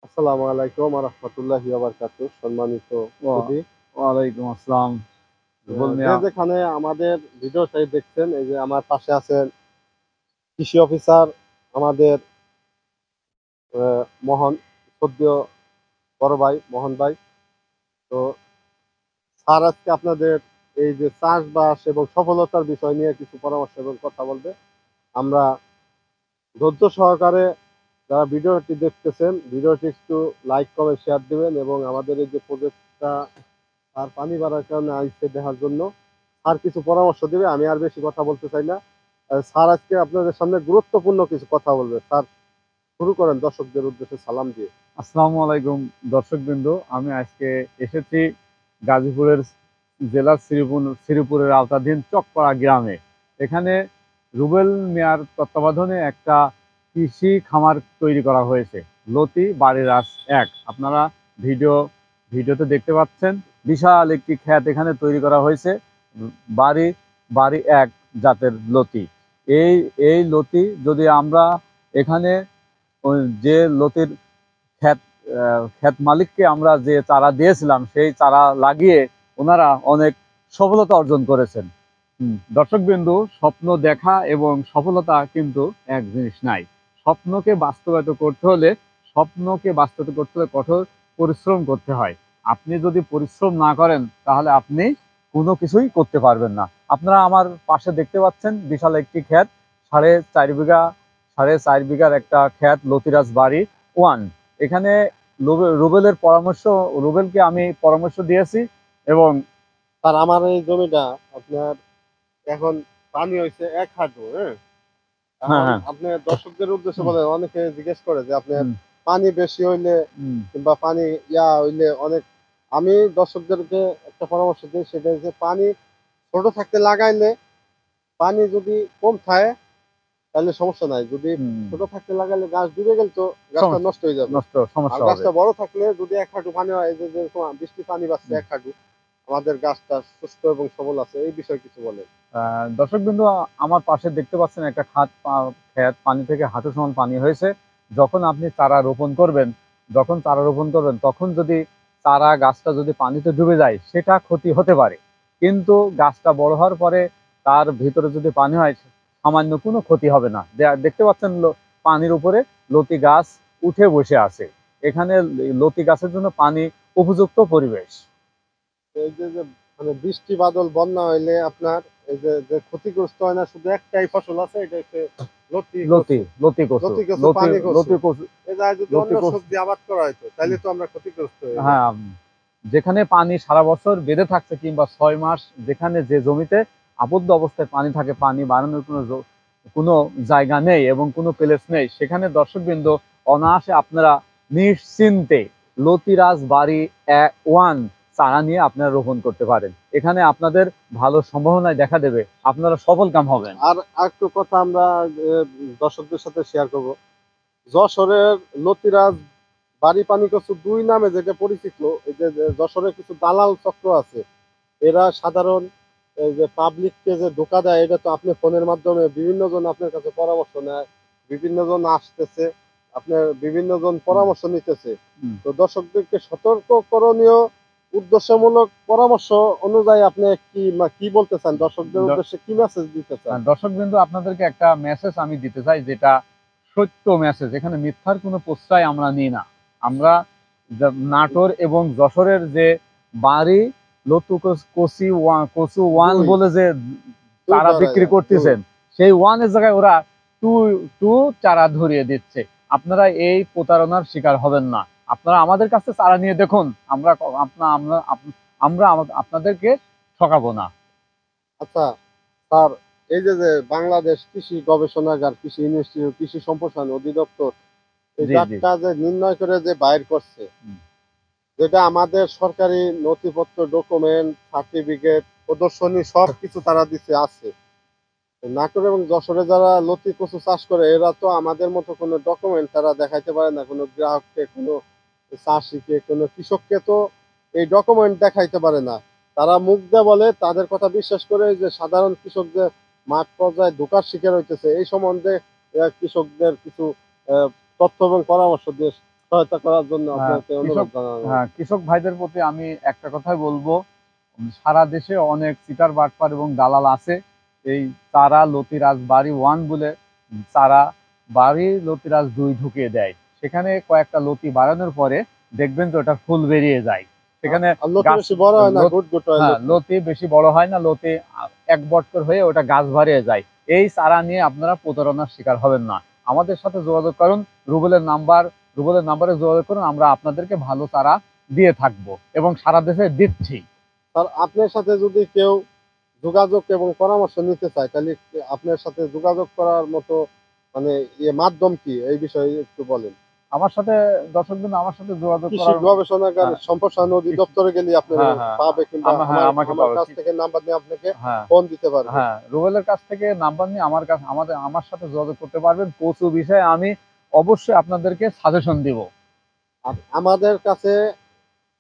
আসসালামু আলাইকুম ওয়া রাহমাতুল্লাহি ওয়া বারাকাতুহু। সম্মানিত ওয়া- সুধী, ওয়ালাইকুম আসসালাম। রুবেল যে মিয়া। যেখানে আমাদের ভিডিওটাই দেখছেন, এই যে আমার পাশে আছেন কৃষি অফিসার আমাদের মোহন, শ্রদ্ধেয় বড় ভাই মোহন ভাই। তো স্যার আজকে আপনাদের এই যে চাষবাস এবং সফলতার বিষয় নিয়ে কিছু পরামর্শ এবং কথা বলবে। আমরা ধৈর্য সহকারে যারা ভিডিওটি দেখতেছেন, ভিডিওটি একটু লাইক কমেন্ট শেয়ার দিবেন এবং আমাদের এই যে প্রজেক্টটা আর পানি বাড়ার কারণে আইসে দেখার জন্য স্যার কিছু পরামর্শ দিবে। আমি আর বেশি কথা বলতে চাই না। স্যার আজকে আপনাদের সামনে গুরুত্বপূর্ণ কিছু কথা বলবে। স্যার, শুরু করেন দর্শকদের উদ্দেশ্যে সালাম দিয়ে। আসসালামু আলাইকুম দর্শকবৃন্দ। আমি আজকে এসেছি গাজীপুরের জেলার শ্রীপুরের আওতাধীন চকপাড়া গ্রামে। এখানে রুবেল মিয়ার তত্ত্বাবধানে একটা কৃষি খামার তৈরি করা হয়েছে, লতি বাড়ি রাস 1। আপনারা ভিডিওতে দেখতে পাচ্ছেন বিশাল একটি ক্ষেত এখানে তৈরি করা হয়েছে। বাড়ি বাড়ি 1 জাতের লতি। এই এই লতি যদি আমরা এখানে যে লতির ক্ষেত ক্ষেত মালিককে আমরা যে চারা দিয়েছিলাম, সেই চারা লাগিয়ে ওনারা অনেক সফলতা অর্জন করেছেন। দর্শকবিন্দু, স্বপ্ন দেখা এবং সফলতা কিন্তু এক জিনিস নাই। স্বপ্নকে বাস্তবায়িত করতে হলে কঠোর পরিশ্রম করতে হয়। আপনি যদি পরিশ্রম না করেন তাহলে আপনি কোনো কিছুই করতে পারবেন না। আপনারা আমার পাশে দেখতে পাচ্ছেন বিশাল একটি ক্ষেত, 4.5 বিঘা 4.5 বিঘার একটা ক্ষেত, লতিরাজ বাড়ি 1। এখানে রুবেলকে আমি পরামর্শ দিয়েছি এবং স্যার, আমার এই জমিটা আপনার এখন পানি হয়েছে 1 হাঁটু, হ্যাঁ। হ্যাঁ, এখন হ্যাঁ। আপনি দর্শকদের উদ্দেশ্যে হুম, বলেন, অনেকে জিজ্ঞেস করে যে আপনার হুম, পানি বেশি হইলে হুম, কিংবা পানি হইলে অনেক। আমি দর্শকদেরকে একটা পরামর্শ দিই, সেটা হচ্ছে পানি ছোট থাকতে লাগাইলে পানি যদি কম থাকে তাহলে সমস্যা নাই। যদি হুম। ছোট থাকতে লাগালে গাছ ডুবে গেলে তো গাছটা সমস্যা নষ্ট হয়ে যাবে। আর সমস্যা হবে। গাছটা বড় থাকলে যদি 1 হাঁটু পানি হয়, এই যে যেরকম বৃষ্টি পানি পাচ্ছে হুম। 1 হাঁটু, আমাদের গাছটা সুস্থ এবং সবল আছে। এই বিষয়ে কিছু বলেন। দর্শকবৃন্দ, আমার পাশে দেখতে পাচ্ছেন একটা ক্ষেত পানি থেকে হাঁটু সমান পানি হয়েছে। যখন আপনি চারা রোপণ করবেন তখন যদি গাছটা যদি পানিতে ডুবে যায়, সেটা ক্ষতি হতে পারে। কিন্তু গাছটা বড় হওয়ার পরে তার ভিতরে যদি পানি হয়, সামান্য কোনো ক্ষতি হবে না। দেখতে পাচ্ছেন পানির উপরে লতি গাছ উঠে বসে আছে। এখানে লতি গাছের জন্য পানি উপযুক্ত পরিবেশ। এই যে যে মানে বৃষ্টি বাদল বন্যা হইলে আপনার এই যে যে ক্ষতিগ্রস্ত হয় না, শুধু একটাই ফসল আছে, এটা হচ্ছে লতি লতি কচু। লতি কচু লতি কচু, লতি পানি কচু। লতি কচু এই জায়গায় যদি লতি অন্য কচু সবজি আবাদ করা হয়তো তাহলে তো আমরা ক্ষতিগ্রস্ত হয়ে হ্যাঁ, যেতাম। যেখানে পানি সারা বছর বেঁধে থাকছে কিংবা 6 মাস, যেখানে যে জমিতে আবদ্ধ অবস্থায় পানি থাকে, পানি বাড়ানোর কোনো জায়গা নেই এবং কোনো প্লেস নেই, সেখানে দর্শকবৃন্দ অনায়াসে আপনারা নিশ্চিন্তে লতিরাজ বাড়ি 1 চারা নিয়ে আপনারা রোপণ করতে পারেন। এখানে আপনাদের ভালো সম্ভাবনায় দেখা দেবে, আপনারা সফল কাম হবেন। আর একটু কথা আমরা দর্শকদের সাথে শেয়ার করব। যশোরের লতিরাজ বাড়ি পানি কচু 2 নামে যেটা পরিচিত, এই যে যে যশোরে কিছু দালাল চক্র আছে, এরা সাধারণ এই যে পাবলিককে যে ধোঁকা দেয়, এটা তো আপনি ফোনের মাধ্যমে বিভিন্ন জন আপনার কাছে পরামর্শ নেয়, বিভিন্ন জন আসতেছে, আপনার বিভিন্ন জন হুম, পরামর্শ নিতেছে। হুম। তো দর্শকদেরকে সতর্ক করণীয় উদ্দেশ্যমূলক পরামর্শ অনুযায়ী আপনি কি বলতে চান? দর্শকদের উদ্দেশ্যে কি মেসেজ দিতে চান? দর্শকবৃন্দ, আপনাদেরকে একটা মেসেজ আমি দিতে চাই, যেটা সত্য মেসেজ। এখানে মিথ্যার কোনো প্রশ্রয় আমরা নিই না। আমরা নাটোর এবং যশোরের যে বাড়ি কচু 1 দুই বলে যে দুই চারা বিক্রি ধরাইয়া দুই। করতেছেন, সেই 1 এর জায়গায় ওরা টু টু চারা ধরিয়ে দিচ্ছে। আপনারা এই প্রতারণার শিকার হবেন না। আপনারা আমাদের কাছে চারা নিয়ে দেখুন, আমরা আপনা আমরা আমরা আপনাদেরকে ঠকাবো না। আচ্ছা স্যার, এই যে যে বাংলাদেশ কৃষি গবেষণাগার, কৃষি ইনস্টিটিউট, কৃষি সম্প্রসারণ অধিদপ্তর এই জি, জি। জাতটা যে নির্ণয় করে যে বাইর করছে, হুম। যেটা আমাদের সরকারি নথিপত্র, ডকুমেন্ট, সার্টিফিকেট, প্রদর্শনী সবকিছু তারা দিছে আছে। নাটোর এবং যশোরে যারা লতি কচু চাষ করে, এরা তো আমাদের মতো কোনো ডকুমেন্ট তারা দেখাইতে পারে না। কোনো গ্রাহককে, কোনো চাষিকে, কোনো কৃষককে তো এই ডকুমেন্ট দেখাইতে পারে না। তারা মুখ দিয়ে বলে, তাদের কথা বিশ্বাস করে যে সাধারণ কৃষক যে মাঠ পর্যায়ে ধোঁকার শিকার হইতেছে, এই সম্বন্ধে কৃষকদের কিছু আহ, তথ্য এবং পরামর্শ দিয়ে সহায়তা করার জন্য হ্যাঁ, আপনাকে অনুরোধ জানানো। হ্যাঁ, কৃষক ভাইদের প্রতি আমি একটা কথাই বলবো, সারা দেশে অনেক চিটার বাটপার এবং দালাল আছে। এই চারা লতিরাজ বাড়ি 1 বলে চারা বাড়ি লতিরাজ 2 ঢুকিয়ে দেয়। সেখানে কয়েকটা লতি বাড়ানোর পরে দেখবেন তো ওটা ফুল বেরিয়ে যায়। সেখানে আর লতি গাছ বেশি বড় হয় না, লত- গুট গুট হয় হ্যাঁ, লতি। লতি বেশি বড় হয় না, লতি এক বটকর হয়ে ওটা গাছ বাড়িয়ে যায়। এই চারা নিয়ে আপনারা প্রতারণার শিকার হবেন না। আমাদের সাথে যোগাযোগ করুন, রুবেলের নাম্বারে যোগাযোগ করুন, আমরা আপনাদেরকে ভালো চারা দিয়ে থাকবো এবং সারা দেশে দিচ্ছি। আর আপনার সাথে যদি কেউ যোগাযোগ এবং পরামর্শ নিতে চায়, তাহলে আপনার সাথে যোগাযোগ করার মতো মানে মাধ্যম কি, এই বিষয়ে একটু বলেন। আমার সাথে দর্শকবৃন্দ আমার সাথে যোগাযোগ কৃষি করার, গবেষণাগার হ্যাঁ, সম্প্রসারণ অধিদপ্তরে গেলে আপনার হ্যাঁ, হ্যাঁ, পাবে, কিংবা হ্যাঁ, আমার আমাকে আমার পাবে। কাছ থেকে নাম্বার নিয়ে আপনাকে হ্যাঁ, ফোন দিতে পারবে। হ্যাঁ, রুবেলের কাছ থেকে নাম্বার নিয়ে আমার সাথে যোগাযোগ করতে পারবেন। কচু বিষয়ে আমি অবশ্যই আপনাদেরকে সাজেশন দিব। আর আমাদের কাছে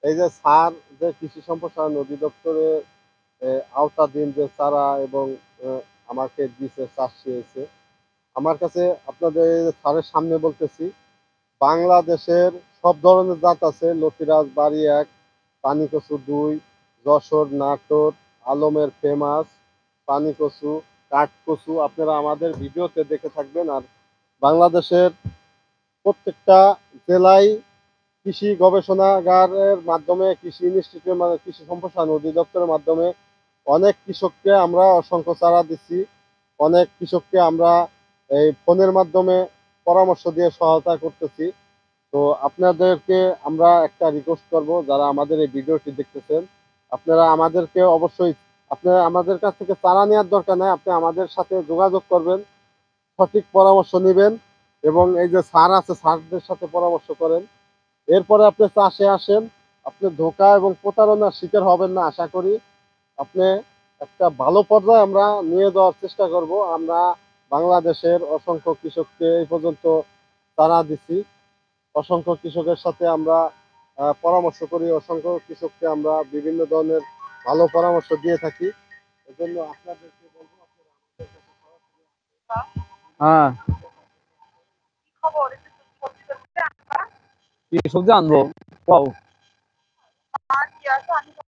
এই যে স্যার যে কৃষি সম্প্রসারণ অধিদপ্তরের আওতাধীন যে চারা এবং আমাকে দিছে, চাষ চেয়েছে আমার কাছে, আপনাদের স্যারের সামনে বলতেছি, বাংলাদেশের সব ধরনের জাত আছে। লতিরাজ বাড়ি 1, পানিকচু 2, যশোর, নাটোর, আলমের ফেমাস, পানিকচু, কাঠকচু আপনারা আমাদের ভিডিওতে দেখে থাকবেন। আর বাংলাদেশের প্রত্যেকটা জেলায় কৃষি গবেষণাগারের মাধ্যমে, কৃষি ইনস্টিটিউটের মাধ্যমে, কৃষি সম্প্রসারণ অধিদপ্তরের মাধ্যমে অনেক কৃষককে আমরা অসংখ্য চারা দিচ্ছি। অনেক কৃষককে আমরা এই ফোনের মাধ্যমে পরামর্শ দিয়ে সহায়তা করতেছি। তো আপনাদেরকে আমরা একটা রিকোয়েস্ট করব, যারা আমাদের এই ভিডিওটি দেখতেছেন, আপনারা আমাদেরকে অবশ্যই, আপনারা আমাদের কাছ থেকে চারা নেওয়ার দরকার নাই, আপনি আমাদের সাথে যোগাযোগ করবেন, সঠিক পরামর্শ নেবেন এবং এই যে স্যার আছে, স্যারদের সাথে পরামর্শ করেন। এরপরে আপনি চাষে আসেন, আপনি ধোঁকা এবং প্রতারণার শিকার হবেন না আশা করি। আপনি একটা ভালো পর্যায়ে আমরা নিয়ে যাওয়ার চেষ্টা করব। আমরা বাংলাদেশের অসংখ্য কৃষককে এই পর্যন্ত চারা দিছি, অসংখ্য কৃষকের সাথে আমরা পরামর্শ করি, অসংখ্য কৃষককে আমরা বিভিন্ন ধরনের ভালো পরামর্শ দিয়ে থাকি। এজন্য আপনাদেরকে বলবো, আপনারা আমাদের কাছে সরাসরি হ্যাঁ, কি সবজি আনবো? পাও।